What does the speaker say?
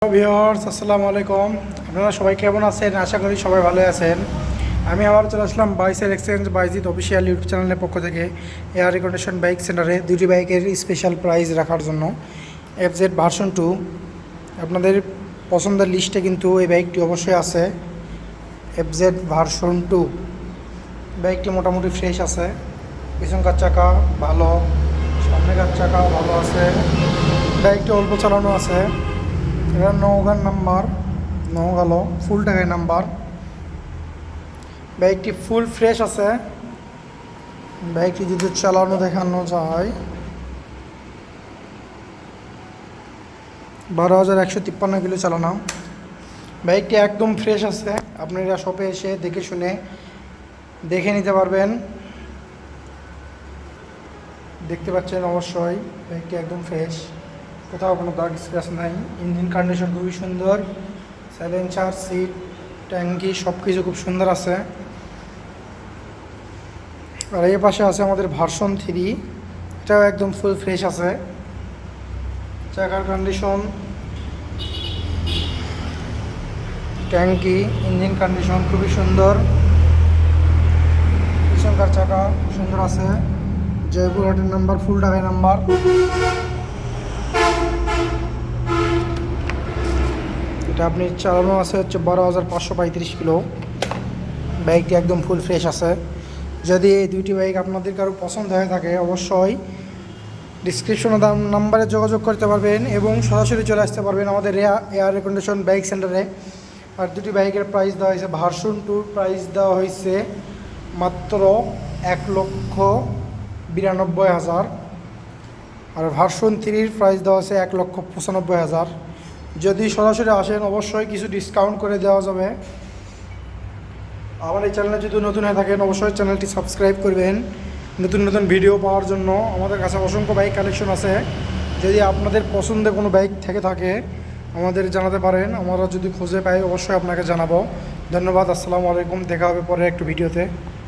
Viewers আসসালামু আলাইকুম। আপনারা সবাই কেমন আছেন? আশা করি সবাই ভালো আছেন। আমি আবার চলে আসলাম বাইসের এক্সচেঞ্জ বাইজিৎ অফিসিয়াল ইউটিউব চ্যানেলের পক্ষ থেকে এয়ার রিকন্ডিশন বাইক সেন্টারে দুটি বাইকের স্পেশাল প্রাইস রাখার জন্য। এফজেড ভার্সন 2 আপনাদের পছন্দের লিস্টে কিন্তু এই বাইকটি অবশ্যই আছে। এফজেড ভার্সন 2 বাইকটি মোটামুটি ফ্রেশ আছে, পিছনকার চাকা ভালো, সামনেকার চাকা ভালো আছে, বাইকটি অল্প চালানো আছে। এটা নওগাঁর নাম্বার, নওগাঁ ফুল টাকায় নাম্বার। বাইকটি ফুল ফ্রেশ আছে। বাইকটি যদি চালানো দেখানো যায় 12,153 কিলো চালানো। বাইকটি একদম ফ্রেশ আছে, আপনারা শপে এসে দেখে শুনে দেখে নিতে পারবেন। দেখতে পাচ্ছেন অবশ্যই বাইকটি একদম ফ্রেশ, কোথাও কোনো দাগ স্ক্র্যাচ নাই। ইঞ্জিন কন্ডিশন খুবই সুন্দর, সাইলেন্সার, সিট, ট্যাঙ্কি সব কিছু খুব সুন্দর আছে। আর এই পাশে আছে আমাদের ভার্সন 3, এটাও একদম ফুল ফ্রেশ আছে। চাকার কন্ডিশন, ট্যাঙ্কি, ইঞ্জিন কন্ডিশন খুবই সুন্দর। পিছনকার চাকা সুন্দর আছে, জয়পুরহাটের নাম্বার, ফুল টাকায় নাম্বার। এটা আপনি চালানো আছে হচ্ছে 12,535 কিলো। বাইকটি একদম ফুল ফ্রেশ আছে। যদি এই দুইটি বাইক আপনাদের কারো পছন্দ হয়ে থাকে অবশ্যই ডিসক্রিপশনে নাম্বারে যোগাযোগ করতে পারবেন এবং সরাসরি চলে আসতে পারবেন আমাদের এয়ার রিকন্ডিশন বাইক সেন্টারে। আর দুটি বাইকের প্রাইস দেওয়া হয়েছে, ভার্সন 2 প্রাইস দেওয়া হয়েছে মাত্র 1,92,000, আর ভার্সন 3 প্রাইস দেওয়া হয়েছে 1,95,000। যদি সরাসরি আসেন অবশ্যই কিছু ডিসকাউন্ট করে দেওয়া যাবে। আমার এই চ্যানেলে যদি নতুন হয়ে থাকেন অবশ্যই চ্যানেলটি সাবস্ক্রাইব করবেন নতুন নতুন ভিডিও পাওয়ার জন্য। আমাদের কাছে অসংখ্য বাইক কালেকশন আছে, যদি আপনাদের পছন্দের কোনো বাইক থেকে থাকে আমাদের জানাতে পারেন। আমরা যদি খুঁজে পাই অবশ্যই আপনাকে জানাবো। ধন্যবাদ, আসসালামু আলাইকুম। দেখা হবে পরে একটু ভিডিওতে।